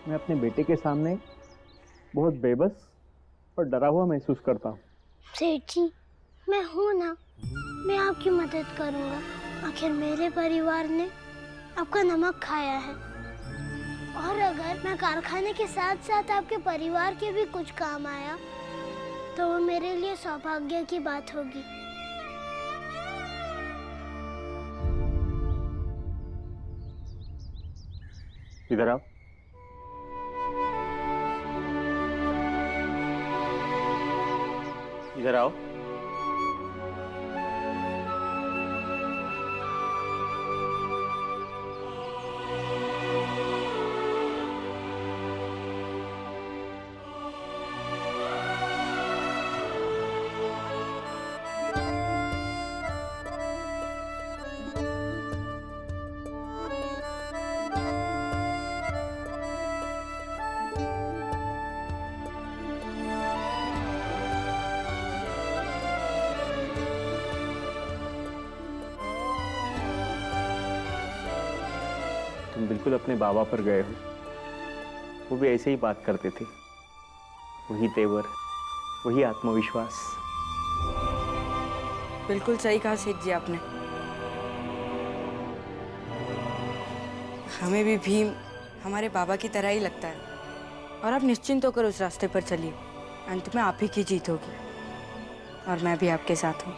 मैं अपने बेटे के सामने बहुत बेबस और डरा हुआ महसूस करता हूँ। सेठ जी, मैं हूँ ना, मैं आपकी मदद करूँगा। आखिर मेरे परिवार ने आपका नमक खाया है, और अगर मैं कारखाने के साथ साथ आपके परिवार के भी कुछ काम आया तो वो मेरे लिए सौभाग्य की बात होगी। इधर आओ। इधर आओ। तुम बिल्कुल अपने बाबा पर गए हो। वो भी ऐसे ही बात करते थे। वही तेवर, वही आत्मविश्वास। बिल्कुल सही कहा सेठ जी आपने। हमें भी भीम हमारे बाबा की तरह ही लगता है। और आप निश्चिंत होकर उस रास्ते पर चलिए, अंत में आप ही की जीत होगी और मैं भी आपके साथ हूँ।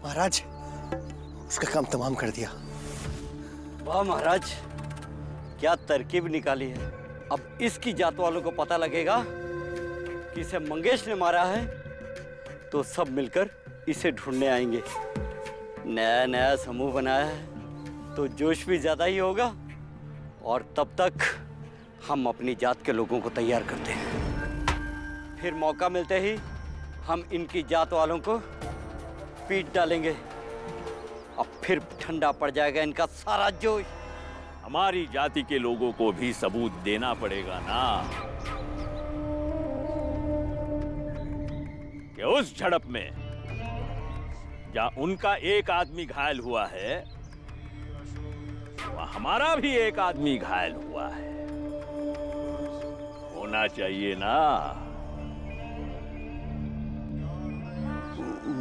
महाराज, उसका काम तमाम कर दिया। वाह महाराज, क्या तरकीब निकाली है। अब इसकी जात वालों को पता लगेगा कि इसे मंगेश ने मारा है तो सब मिलकर इसे ढूंढने आएंगे। नया नया समूह बनाया है तो जोश भी ज्यादा ही होगा, और तब तक हम अपनी जात के लोगों को तैयार करते हैं। फिर मौका मिलते ही हम इनकी जात वालों को पीट डालेंगे। अब फिर ठंडा पड़ जाएगा इनका सारा जोश। हमारी जाति के लोगों को भी सबूत देना पड़ेगा ना कि उस झड़प में जहां उनका एक आदमी घायल हुआ है, वहां हमारा भी एक आदमी घायल हुआ है। होना चाहिए ना।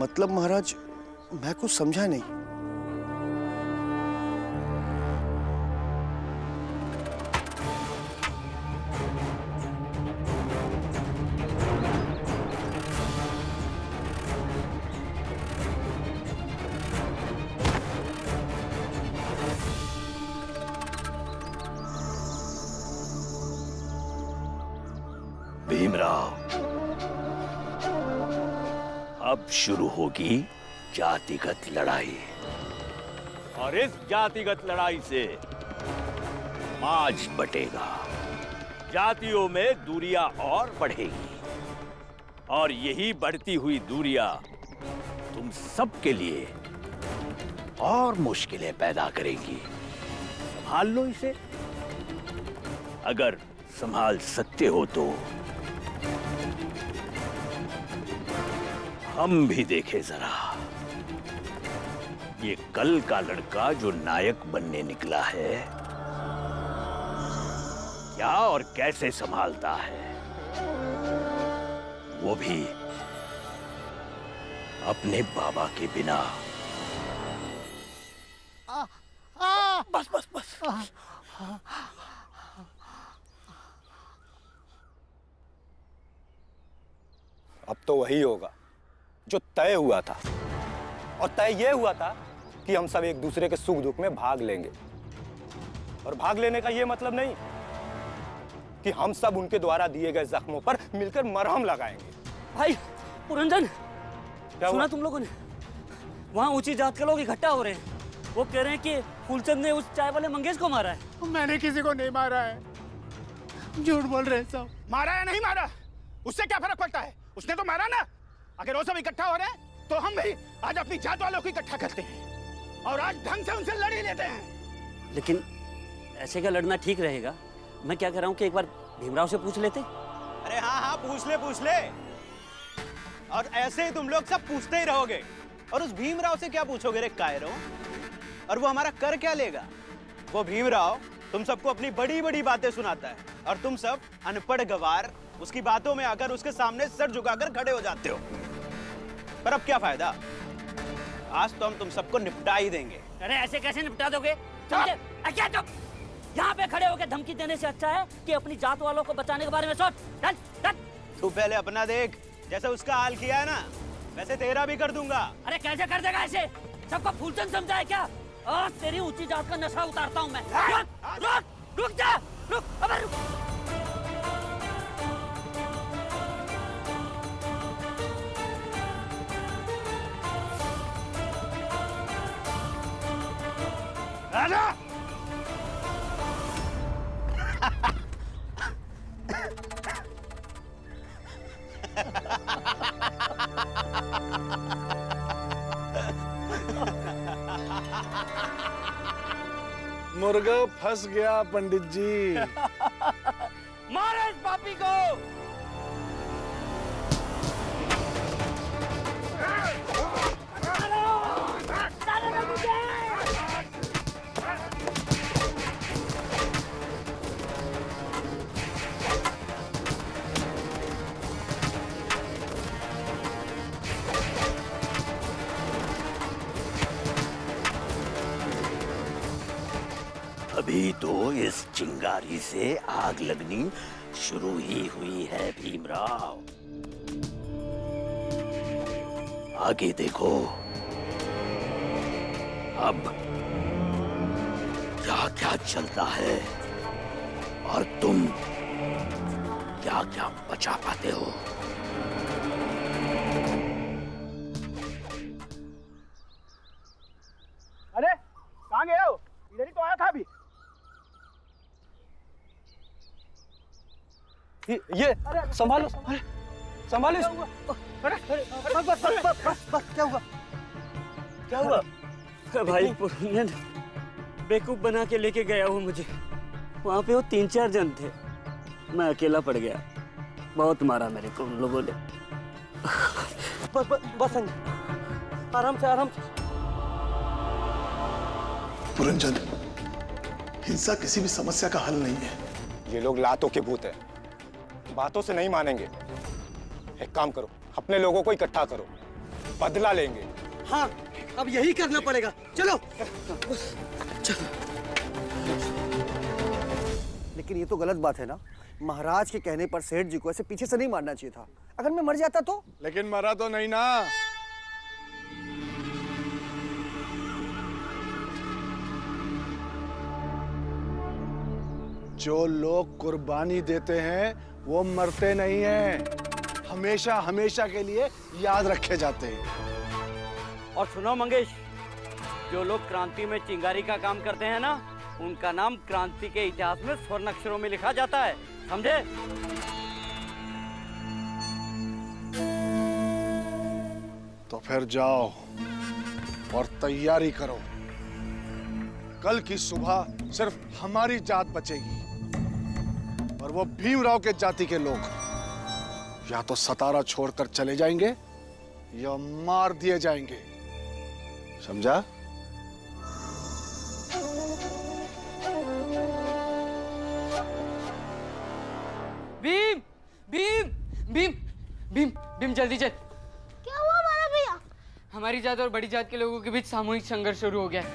मतलब महाराज, मैं कुछ समझा नहीं। भीमराव, अब शुरू होगी जातिगत लड़ाई, और इस जातिगत लड़ाई से समाज बटेगा, जातियों में दूरियां और बढ़ेगी, और यही बढ़ती हुई दूरियां तुम सबके लिए और मुश्किलें पैदा करेंगी। संभाल लो इसे। अगर संभाल सकते हो तो हम भी देखें जरा, ये कल का लड़का जो नायक बनने निकला है, क्या और कैसे संभालता है, वो भी अपने बाबा के बिना। बस बस बस। अब तो वही होगा जो तय हुआ था, और तय यह हुआ था कि हम सब एक दूसरे के सुख दुख में भाग लेंगे। और भाग लेने का यह मतलब नहीं कि हम सब उनके द्वारा दिए गए जख्मों पर मिलकर मरहम लगाएंगे। भाई पुरंजन, क्या सुना हुआ? तुम लोगों ने? वहाँ ऊंची जात के लोग इकट्ठा हो रहे हैं। वो कह रहे हैं कि फूलचंद ने उस चाय वाले मंगेश को मारा है। मैंने किसी को नहीं मारा है, झूठ बोल रहे हैं सब। मारा या नहीं मारा, उससे क्या फर्क पड़ता है? उसने तो मारा ना। अगर वो सब इकट्ठा हो रहे हैं तो हम भी आज अपनी जात वालों को इकट्ठा करते हैं और आज ढंग से उनसे लड़ ही लेते हैं। लेकिन ऐसे क्या लड़ना ठीक रहेगा? मैं क्या कह रहा हूँ कि एक बार भीमराव से पूछ लेते। अरे हाँ, पूछ ले। और ऐसे ही तुम लोग सब पूछते ही रहोगे। और उस भीमराव से क्या पूछोगे रे कायरो? और वो हमारा कर क्या लेगा? वो भीमराव तुम सबको अपनी बड़ी बड़ी बातें सुनाता है और तुम सब अनपढ़ गवार उसकी बातों में आकर उसके सामने सर झुकाकर खड़े हो जाते हो। पर अब क्या फायदा, आज तो हम तुम सबको निपटा ही देंगे। अरे ऐसे कैसे निपटा दोगे? क्या तुम यहाँ पे खड़े होकर धमकी देने से अच्छा है कि अपनी जात वालों को बचाने के बारे में सोच। चल चल। तू पहले अपना देख, जैसे उसका हाल किया है ना वैसे तेरा भी कर दूंगा। अरे कैसे कर देगा ऐसे? सबको फूलचंद समझा है क्या? आज तेरी ऊंची जात का नशा उतारता हूँ मैं। रुक रुक रुक जा, रुक अबे रुक। राजा मुर्गा फंस गया पंडित जी। मारो इस पापी को। अभी तो इस चिंगारी से आग लगनी शुरू ही हुई है भीमराव। आगे देखो, अब क्या क्या चलता है और तुम क्या क्या बचा पाते हो। अरे कहाँ गए हो? इधर ही तो आया था अभी। ये संभालो, अरे संभालो। अरे बस बस बस बस बस क्या हुआ? क्या हुआ? भाई पुरनियन बेवकूफ बना के लेके गया वो मुझे। वहां पे वो 3-4 जन थे, मैं अकेला पड़ गया। बहुत मारा मेरे को उन लोगों ने। बस बस बस आराम से आराम से। पुरंजन, हिंसा किसी भी समस्या का हल नहीं है। ये लोग लातों के भूत हैं, बातों से नहीं मानेंगे। एक काम करो, अपने लोगों को इकट्ठा करो, बदला लेंगे। हाँ, अब यही करना पड़ेगा। चलो चलो। लेकिन ये तो गलत बात है ना, महाराज के कहने पर सेठ जी को ऐसे पीछे से नहीं मारना चाहिए था। अगर मैं मर जाता तो? लेकिन मरा तो नहीं ना। जो लोग कुर्बानी देते हैं वो मरते नहीं हैं, हमेशा हमेशा के लिए याद रखे जाते हैं। और सुनो मंगेश, जो लोग क्रांति में चिंगारी का काम करते हैं ना, उनका नाम क्रांति के इतिहास में स्वर्ण अक्षरों में लिखा जाता है, समझे? तो फिर जाओ और तैयारी करो। कल की सुबह सिर्फ हमारी जात बचेगी और वो भीमराव के जाति के लोग या तो सतारा छोड़कर चले जाएंगे या मार दिए जाएंगे, समझा? भीम भीम भीम भीम भीम जल्दी चल। क्या हुआ हमारा भैया? हमारी जात और बड़ी जात के लोगों के बीच सामूहिक संघर्ष शुरू हो गया है।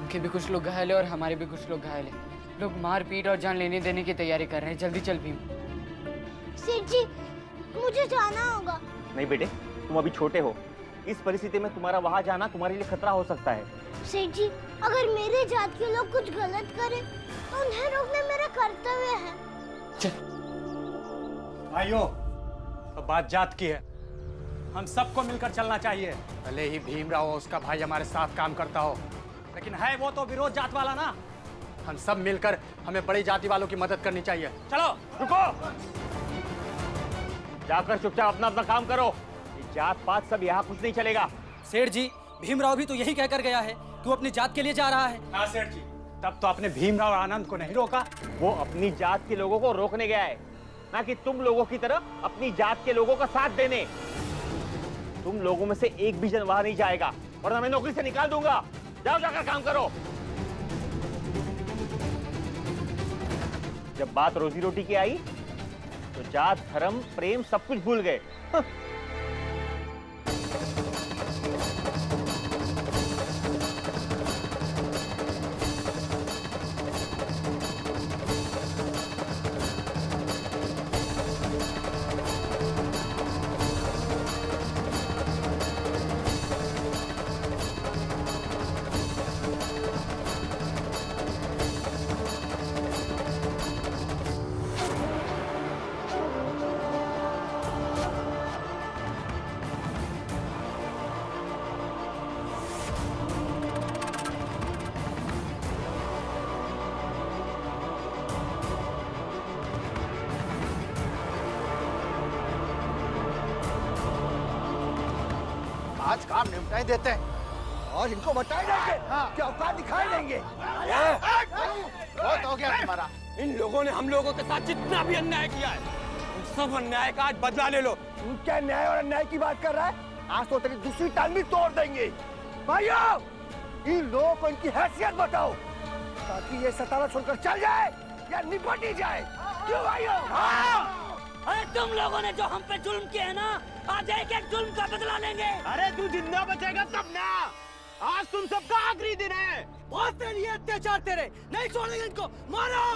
उनके भी कुछ लोग घायल है और हमारे भी कुछ लोग घायल है। लोग मारपीट और जान लेने देने की तैयारी कर रहे हैं। जल्दी चल भीम। सेठ जी, मुझे जाना होगा। नहीं बेटे, तुम अभी छोटे हो। इस परिस्थिति में तुम्हारा वहां जाना तुम्हारे लिए खतरा हो सकता है। सेठ जी, अगर मेरे जात के लोग कुछ गलत करें तो उन्हें रोकना मेरा कर्तव्य है। भाइयों, तो बात जात की है, हम सबको मिलकर चलना चाहिए। भले ही भीमराव उसका भाई हमारे साथ काम करता हो, लेकिन है वो तो विरोध जात वाला ना। हम सब मिलकर हमें बड़ी जाति वालों की मदद करनी चाहिए। चलो। रुको, जाकर चुपचाप अपना अपना काम करो। ये जात पात सब यहाँ कुछ नहीं चलेगा। सेठ जी, भीमराव भी तो यही कहकर गया है कि वो अपनी जात के लिए जा रहा है। हाँ सेठ जी, तब तो आपने भीमराव और आनंद को नहीं रोका। वो अपनी जात के लोगों को रोकने गया है, ना कि तुम लोगों की तरह अपनी जात के लोगों का साथ देने। तुम लोगों में से एक भी जन वहां नहीं जाएगा वरना मैं नौकरी से निकाल दूंगा। जाओ जाकर काम करो। जब बात रोजी रोटी की आई तो जात धर्म प्रेम सब कुछ भूल गए। आज काम निपटाई देते हैं और इनको बताए देंगे कि औकात दिखाई देंगे। बहुत हो गया तुम्हारा। इन लोगों ने हम लोगों के साथ जितना भी अन्याय किया है, उन सब अन्याय का आज बदला ले लो। तू क्या न्याय और अन्याय की बात कर रहा है? आज तो तेरी दूसरी टांग भी तोड़ देंगे। भाइयों, इन लोगों को इनकी हैसियत बताओ ताकि ये सतारा छोड़कर चल जाए या निपट ही जाए। क्यों भाइयों? अरे तुम लोगों ने जो हम पे जुल्म किए है ना, आज एक एक जुल्म का बदला लेंगे। अरे तू जिंदा बचेगा तब ना। आज तुम सबका आखिरी दिन है। बहुत तेरी अत्याचार तेरे, नहीं छोड़ेंगे इनको। मारो।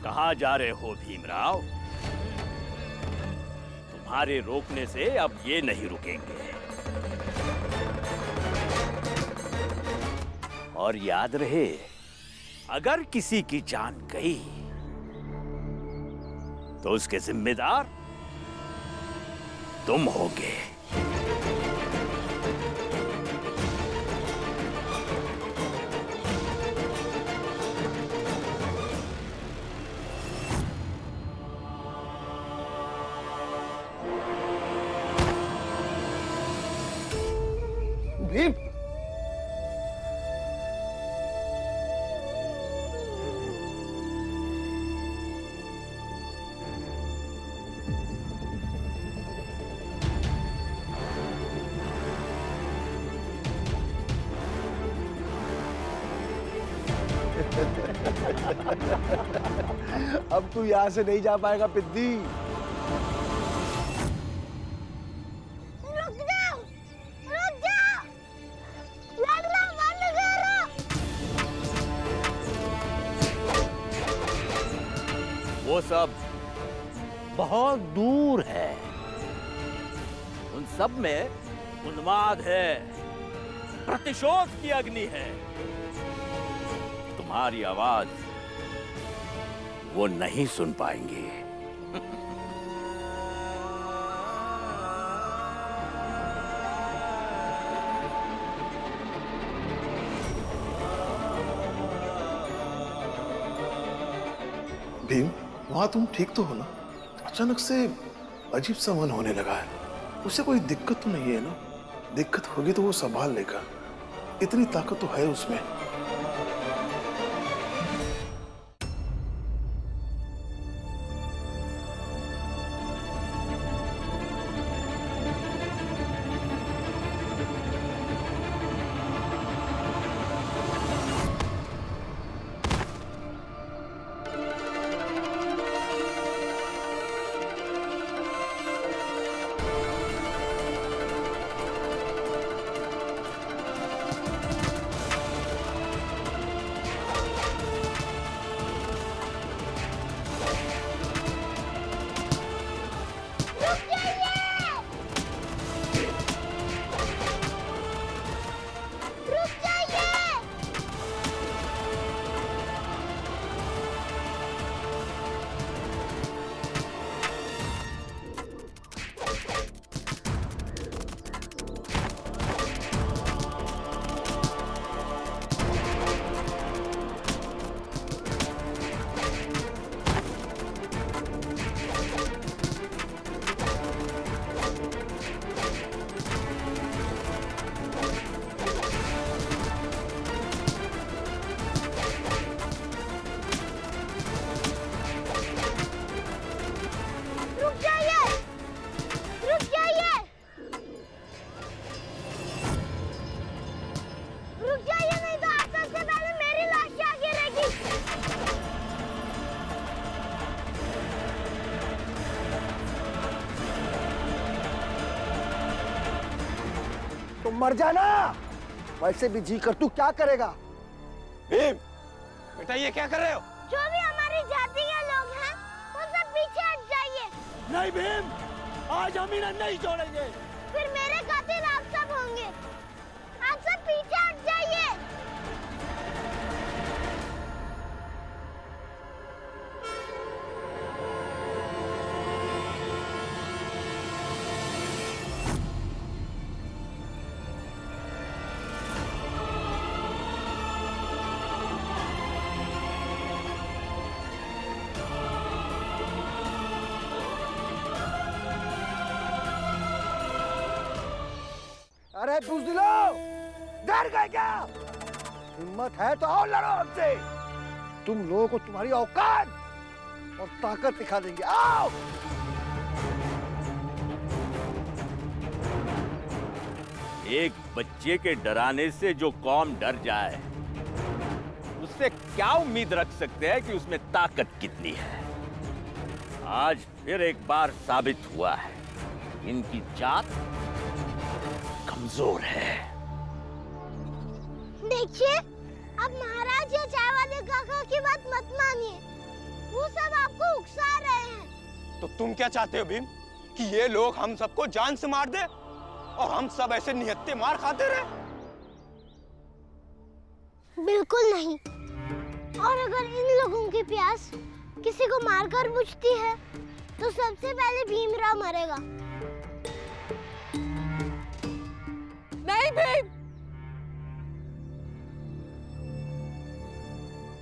कहाँ जा रहे हो भीमराव? तुम्हारे रोकने से अब ये नहीं रुकेंगे। और याद रहे, अगर किसी की जान गई तो उसके जिम्मेदार तुम होगे। भीम, अब तू यहाँ से नहीं जा पाएगा पिद्दी। रुक जाओ, रुक जाओ, लड़ना बंद करो। वो सब बहुत दूर है। उन सब में उन्माद है, प्रतिशोध की अग्नि है। तुम्हारी आवाज वो नहीं सुन पाएंगे। भीम, वहां तुम ठीक तो हो ना? अचानक से अजीब सा मन होने लगा है। उसे कोई दिक्कत तो नहीं है ना? दिक्कत होगी तो वो संभाल लेगा, इतनी ताकत तो है उसमें। तो मर जाना। वैसे भी जी कर तू क्या करेगा? भीम, बेटा ये क्या कर रहे हो? जो भी हमारी जाति के लोग हैं वो सब पीछे हट जाइए। नहीं भीम, आज हम इन्हें नहीं छोड़ेंगे। फिर मेरे कातिल आप सब होंगे। आप सब पीछे हट जाइए। अरे बुज़दिलो, डर गए क्या? हिम्मत है तो आओ लड़ो हमसे। तुम लोगों को तुम्हारी औकात और ताकत दिखा देंगे। आओ। एक बच्चे के डराने से जो कौम डर जाए, उससे क्या उम्मीद रख सकते हैं कि उसमें ताकत कितनी है? आज फिर एक बार साबित हुआ है, इनकी जात कमजोर है। देखिए, अब महाराज या चाय वाले काका की बात मत मानिए। वो सब आपको उकसा रहे हैं। तो तुम क्या चाहते हो भीम? कि ये लोग हम सबको जान से मार दे और हम सब ऐसे निहत्थे मार खाते रहे? बिल्कुल नहीं। और अगर इन लोगों की प्यास किसी को मारकर बुझती है तो सबसे पहले भीमराव मरेगा। नहीं भीम,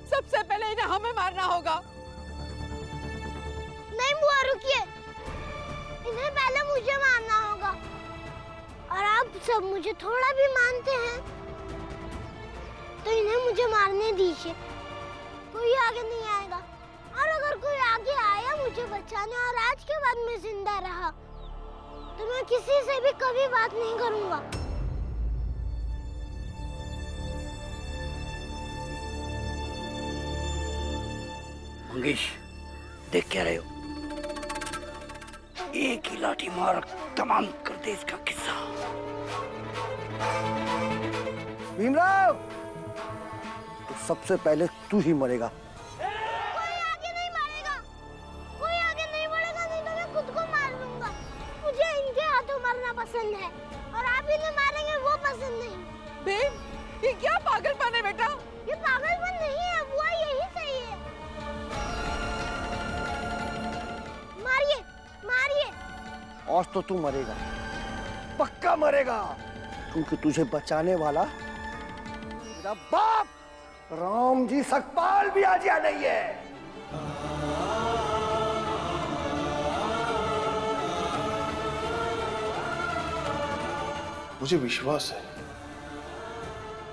सबसे पहले इन्हें हमें मारना होगा। नहीं बुआ, रुकिए। इन्हें पहले मुझे मारना होगा। और आप सब मुझे थोड़ा भी मानते हैं तो इन्हें मुझे मारने दीजिए। कोई आगे नहीं आएगा। और अगर कोई आगे आया मुझे बचाने और आज के बाद मैं जिंदा रहा तो मैं किसी से भी कभी बात नहीं करूंगा। मंगेश, देख क्या रहे हो? एक ही लाठी मार तमाम कर दे इसका किस्सा। भीमराव, तो सबसे पहले तू ही मरेगा। कोई आगे नहीं मारेगा। कोई आगे नहीं बढ़ेगा, नहीं तो मैं खुद को मार लूंगा। मुझे इनके हाथों मरना पसंद है और आप इन्हें मारेंगे वो पसंद नहीं। भीम, ये क्या पागलपन है बेटा? ये पागलपन नहीं है बुआ, यही सही है। मारिए, मारिए। आज तो तू मरेगा, पक्का मरेगा, क्योंकि तुझे बचाने वाला मेरा बाप राम जी सकपाल भी आज यहाँ नहीं है। मुझे विश्वास है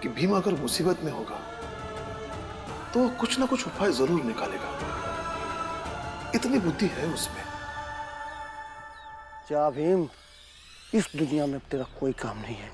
कि भीम अगर मुसीबत में होगा तो वो कुछ ना कुछ उपाय जरूर निकालेगा। इतनी बुद्धि है उसमें। जा भीम, इस दुनिया में तेरा कोई काम नहीं है।